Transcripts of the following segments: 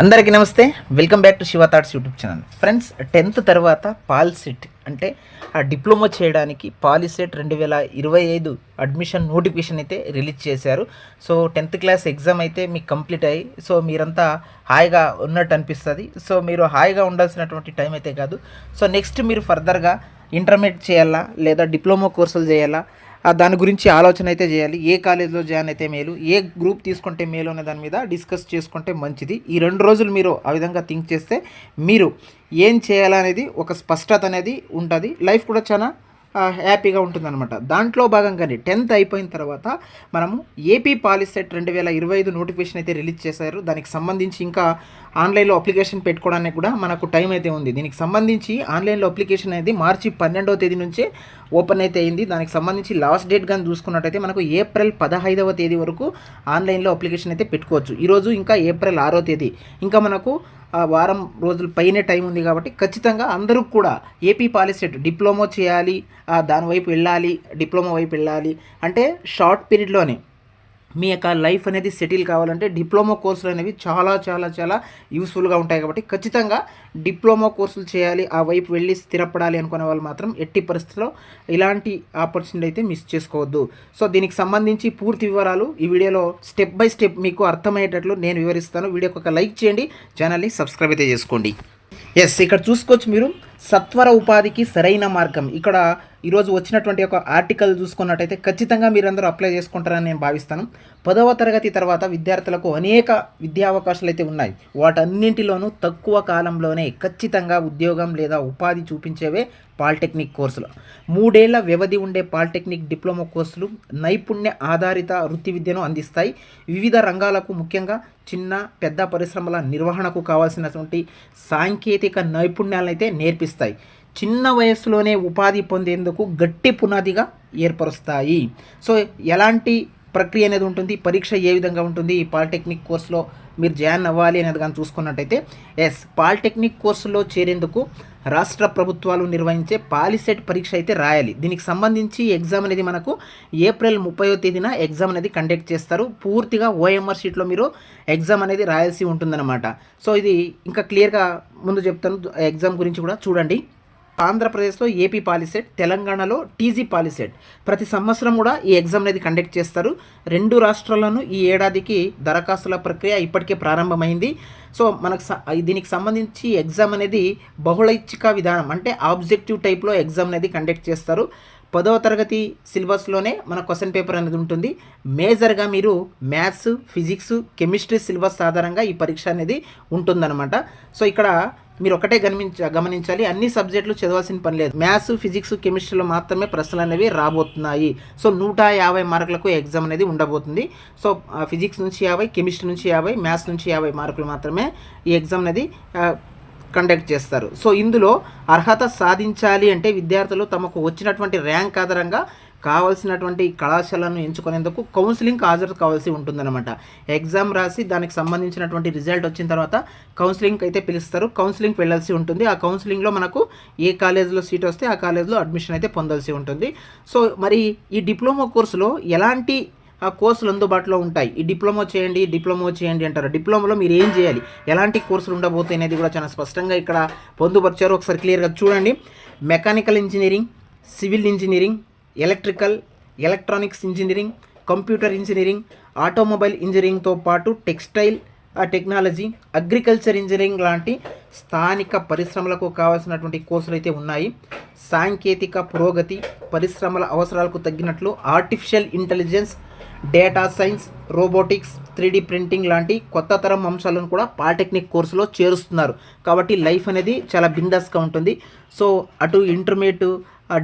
అందరికీ నమస్తే. Welcome back to Shiva thoughts YouTube channel. Friends, 10th తర్వాత పాలిసెట్ అంటే ఆ డిప్లొమా చేయడానికి పాలిసెట్ 2025 అడ్మిషన్ నోటిఫికేషన్ అయితే రిలీజ్ చేశారు. సో 10th క్లాస్ ఎగ్జామ్ అయితే మీకు కంప్లీట్ అయ్యి సో మీరంతా హాయిగా ఉన్నట్టు అనిపిస్తుంది. సో మీరు హాయిగా ఉండాల్సినటువంటి టైం అయితే కాదు. సో నెక్స్ట్ మీరు ఫర్దర్గా ఇంటర్మీడియట్ చేయాలా లేదా డిప్లొమా కోర్సులు చేయాలా, దాని గురించి ఆలోచన అయితే చేయాలి. ఏ కాలేజ్లో జాయిన్ అయితే మేలు, ఏ గ్రూప్ తీసుకుంటే మేలు అనే దాని మీద డిస్కస్ చేసుకుంటే మంచిది. ఈ 2 రోజులు మీరు ఆ విధంగా థింక్ చేస్తే మీరు ఏం చేయాలనేది ఒక స్పష్టత అనేది ఉంటుంది. లైఫ్ కూడా చాలా హ్యాపీగా ఉంటుందన్నమాట. దాంట్లో భాగంగానే 10th అయిపోయిన తర్వాత మనము ఏపీ పాలిసెట్ 2025 నోటిఫికేషన్ అయితే రిలీజ్ చేశారు. దానికి సంబంధించి ఇంకా ఆన్లైన్లో అప్లికేషన్ పెట్టుకోవడానికి కూడా మనకు టైం అయితే ఉంది. దీనికి సంబంధించి ఆన్లైన్లో అప్లికేషన్ అనేది మార్చి 12వ తేదీ నుంచే ఓపెన్ అయితే అయింది. దానికి సంబంధించి లాస్ట్ డేట్ కానీ చూసుకున్నట్టయితే మనకు ఏప్రిల్ 15వ తేదీ వరకు ఆన్లైన్లో అప్లికేషన్ అయితే పెట్టుకోవచ్చు. ఈరోజు ఇంకా ఏప్రిల్ 6వ తేదీ, ఇంకా మనకు వారం రోజుల పైనే టైం ఉంది. కాబట్టి ఖచ్చితంగా అందరూ కూడా ఏపీ పాలిసెట్ డిప్లొమా చేయాలి, దాని వైపు వెళ్ళాలి, డిప్లొమా వైపు వెళ్ళాలి అంటే షార్ట్ పీరియడ్లోనే మీ యొక్క లైఫ్ అనేది సెటిల్ కావాలంటే డిప్లొమా కోర్సులు అనేవి చాలా చాలా చాలా యూస్ఫుల్గా ఉంటాయి. కాబట్టి ఖచ్చితంగా డిప్లొమా కోర్సులు చేయాలి, ఆ వైపు వెళ్ళి స్థిరపడాలి అనుకునే వాళ్ళు మాత్రం ఎట్టి పరిస్థితుల్లో ఇలాంటి ఆపర్చునిటీ అయితే మిస్ చేసుకోవద్దు. సో దీనికి సంబంధించి పూర్తి వివరాలు ఈ వీడియోలో స్టెప్ బై స్టెప్ మీకు అర్థమయ్యేటట్లు నేను వివరిస్తాను. వీడియోకి ఒక లైక్ చేయండి, ఛానల్ని సబ్స్క్రైబ్ అయితే చేసుకోండి. ఇక్కడ చూసుకోవచ్చు మీరు, సత్వర ఉపాధికి సరైన మార్గం. ఇక్కడ ఈరోజు వచ్చినటువంటి ఒక ఆర్టికల్ చూసుకున్నట్టయితే ఖచ్చితంగా మీరందరూ అప్లై చేసుకుంటారని నేను భావిస్తాను. 10వ తరగతి తర్వాత విద్యార్థులకు అనేక విద్యా అవకాశాలు అయితే ఉన్నాయి. వాటన్నింటిలోనూ తక్కువ కాలంలోనే ఖచ్చితంగా ఉద్యోగం లేదా ఉపాధి చూపించేవే పాలిటెక్నిక్ కోర్సులు. 3 ఏళ్ల వ్యవధి ఉండే పాలిటెక్నిక్ డిప్లొమా కోర్సులు నైపుణ్య ఆధారిత వృత్తి విద్యను అందిస్తాయి. వివిధ రంగాలకు, ముఖ్యంగా చిన్న పెద్ద పరిశ్రమల నిర్వహణకు కావాల్సినటువంటి సాంకేతిక నైపుణ్యాలను అయితే నేర్పిస్తాయి. చిన్న వయస్సులోనే ఉపాధి పొందేందుకు గట్టి పునాదిగా ఏర్పరుస్తాయి. సో ఎలాంటి ప్రక్రియ అనేది ఉంటుంది, పరీక్ష ఏ విధంగా ఉంటుంది, ఈ పాలిటెక్నిక్ కోర్సులో మీరు జాయిన్ అవ్వాలి అనేది కానీ చూసుకున్నట్టయితే పాలిటెక్నిక్ కోర్సులో చేరేందుకు రాష్ట్ర ప్రభుత్వాలు నిర్వహించే పాలిసెట్ పరీక్ష అయితే రాయాలి. దీనికి సంబంధించి ఎగ్జామ్ అనేది మనకు ఏప్రిల్ 30వ తేదీన ఎగ్జామ్ అనేది కండక్ట్ చేస్తారు. పూర్తిగా ఓఎంఆర్ షీట్లో మీరు ఎగ్జామ్ అనేది రాయాల్సి ఉంటుందన్నమాట. సో ఇది ఇంకా క్లియర్గా ముందు చెప్తాను. ఎగ్జామ్ గురించి కూడా చూడండి. ఆంధ్రప్రదేశ్లో ఏపీ పాలిసెట్, తెలంగాణలో టీజీ పాలిసెట్ ప్రతి సంవత్సరం కూడా ఈ ఎగ్జామ్ అనేది కండక్ట్ చేస్తారు. 2 రాష్ట్రాల్లోనూ ఈ ఏడాదికి దరఖాస్తుల ప్రక్రియ ఇప్పటికే ప్రారంభమైంది. సో మనకు దీనికి సంబంధించి ఎగ్జామ్ అనేది బహుళైచ్ఛిక విధానం అంటే ఆబ్జెక్టివ్ టైప్లో ఎగ్జామ్ అనేది కండక్ట్ చేస్తారు. 10వ తరగతి సిలబస్లోనే మన క్వశ్చన్ పేపర్ అనేది ఉంటుంది. మేజర్గా మీరు మ్యాథ్స్, ఫిజిక్స్, కెమిస్ట్రీ సిలబస్ ఆధారంగా ఈ పరీక్ష అనేది ఉంటుందన్నమాట. సో ఇక్కడ మీరు ఒకటే గమనించాలి, అన్ని సబ్జెక్టులు చదవాల్సిన పని లేదు. మ్యాథ్స్, ఫిజిక్స్, కెమిస్ట్రీలో మాత్రమే ప్రశ్నలు అనేవి రాబోతున్నాయి. సో 150 మార్కులకు ఎగ్జామ్ అనేది ఉండబోతుంది. సో ఫిజిక్స్ నుంచి 50, కెమిస్ట్రీ నుంచి 50, మ్యాథ్స్ నుంచి 50 మార్కులు మాత్రమే ఈ ఎగ్జామ్ అనేది కండక్ట్ చేస్తారు. సో ఇందులో అర్హత సాధించాలి అంటే విద్యార్థులు తమకు వచ్చినటువంటి ర్యాంక్ ఆధారంగా కావాల్సినటువంటి కళాశాలను ఎంచుకునేందుకు కౌన్సిలింగ్ హాజరు కావాల్సి ఉంటుందన్నమాట. ఎగ్జామ్ రాసి దానికి సంబంధించినటువంటి రిజల్ట్ వచ్చిన తర్వాత కౌన్సిలింగ్ అయితే పిలుస్తారు. కౌన్సిలింగ్కి వెళ్ళాల్సి ఉంటుంది. ఆ కౌన్సిలింగ్లో మనకు ఏ కాలేజీలో సీట్ వస్తే ఆ కాలేజీలో అడ్మిషన్ అయితే పొందాల్సి ఉంటుంది. సో మరి ఈ డిప్లొమా కోర్సులో ఎలాంటి కోర్సులు అందుబాటులో ఉంటాయి, ఈ డిప్లొమా చేయండి అంటారు. డిప్లొమాలో మీరు ఏం చేయాలి, ఎలాంటి కోర్సులు ఉండబోతాయి అనేది కూడా చాలా స్పష్టంగా ఇక్కడ పొందుపరిచారు. ఒకసారి క్లియర్గా చూడండి. Mechanical engineering, civil engineering, electrical, electronics engineering, computer engineering, automobile ఇంజనీరింగ్తో పాటు టెక్స్టైల్ టెక్నాలజీ, అగ్రికల్చర్ ఇంజనీరింగ్ లాంటి స్థానిక పరిశ్రమలకు కావాల్సినటువంటి కోర్సులు అయితే ఉన్నాయి. సాంకేతిక పురోగతి, పరిశ్రమల అవసరాలకు తగ్గినట్లు artificial intelligence, data science, robotics, 3D printing లాంటి కొత్త తరం అంశాలను కూడా పాలిటెక్నిక్ కోర్సులో చేరుస్తున్నారు. కాబట్టి లైఫ్ అనేది చాలా బిందాస్గా ఉంటుంది. సో అటు ఇంటర్మీడియట్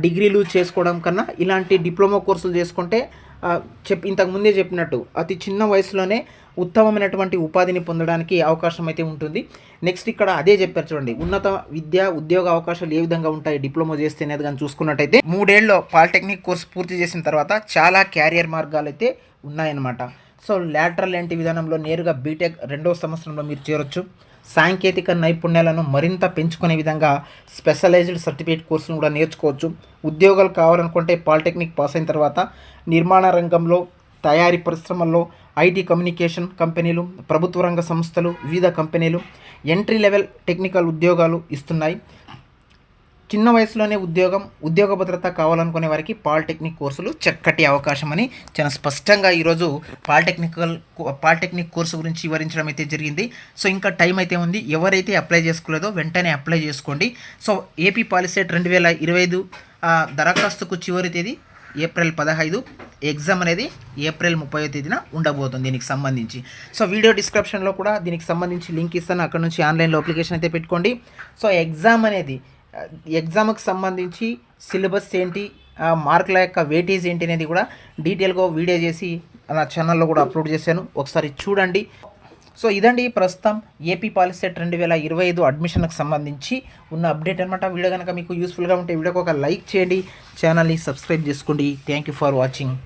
డిగ్రీలు చేసుకోవడం కన్నా ఇలాంటి డిప్లొమా కోర్సులు చేసుకుంటే ఇంతకుముందే చెప్పినట్టు అతి చిన్న వయసులోనే ఉత్తమమైనటువంటి ఉపాధిని పొందడానికి అవకాశం అయితే ఉంటుంది. నెక్స్ట్ ఇక్కడ అదే చెప్పారు చూడండి, ఉన్నత విద్య ఉద్యోగ అవకాశాలు ఏ విధంగా ఉంటాయి డిప్లొమా చేస్తే అనేది కానీ చూసుకున్నట్టయితే 3 ఏళ్ళలో పాలిటెక్నిక్ కోర్సు పూర్తి చేసిన తర్వాత చాలా క్యారియర్ మార్గాలు అయితే ఉన్నాయన్నమాట. సో లాటరల్ ఎంట్రీ విధానంలో నేరుగా బీటెక్ 2వ సంవత్సరంలో మీరు చేరొచ్చు. సాంకేతిక నైపుణ్యాలను మరింత పెంచుకునే విధంగా స్పెషలైజ్డ్ సర్టిఫికేట్ కోర్సును కూడా నేర్చుకోవచ్చు. ఉద్యోగాలు కావాలనుకుంటే పాలిటెక్నిక్ పాస్ అయిన తర్వాత నిర్మాణ రంగంలో, తయారీ పరిశ్రమల్లో, ఐటీ కమ్యూనికేషన్ కంపెనీలు, ప్రభుత్వ రంగ సంస్థలు, వివిధ కంపెనీలు ఎంట్రీ లెవెల్ టెక్నికల్ ఉద్యోగాలు ఇస్తున్నాయి. చిన్న వయసులోనే ఉద్యోగ భద్రత కావాలనుకునే వారికి పాలిటెక్నిక్ కోర్సులు చక్కటి అవకాశం అని చాలా స్పష్టంగా ఈరోజు పాలిటెక్నిక్ కోర్సు గురించి వివరించడం అయితే జరిగింది. సో ఇంకా టైం అయితే ఉంది. ఎవరైతే అప్లై చేసుకోలేదో వెంటనే అప్లై చేసుకోండి. సో ఏపీ పాలిసెట్ 2025 దరఖాస్తుకు చివరి తేదీ ఏప్రిల్ 15, ఎగ్జామ్ అనేది ఏప్రిల్ 30వ తేదీన ఉండబోతుంది దీనికి సంబంధించి. సో వీడియో డిస్క్రిప్షన్లో కూడా దీనికి సంబంధించి లింక్ ఇస్తాను, అక్కడ నుంచి ఆన్లైన్లో అప్లికేషన్ అయితే పెట్టుకోండి. సో ఎగ్జామ్కి సంబంధించి సిలబస్ ఏంటి, మార్కుల యొక్క వెయిటేజ్ ఏంటి అనేది కూడా డీటెయిల్గా వీడియో చేసి నా ఛానల్లో కూడా అప్లోడ్ చేశాను, ఒకసారి చూడండి. సో ఇదండి ప్రస్తుతం ఏపీ పాలిసెట్ 2025 అడ్మిషన్కి సంబంధించి ఉన్న అప్డేట్ అనమాట. వీడియో కనుక మీకు యూస్ఫుల్గా ఉంటే వీడియోకి ఒక లైక్ చేయండి, ఛానల్ని సబ్స్క్రైబ్ చేసుకోండి. Thank you for watching.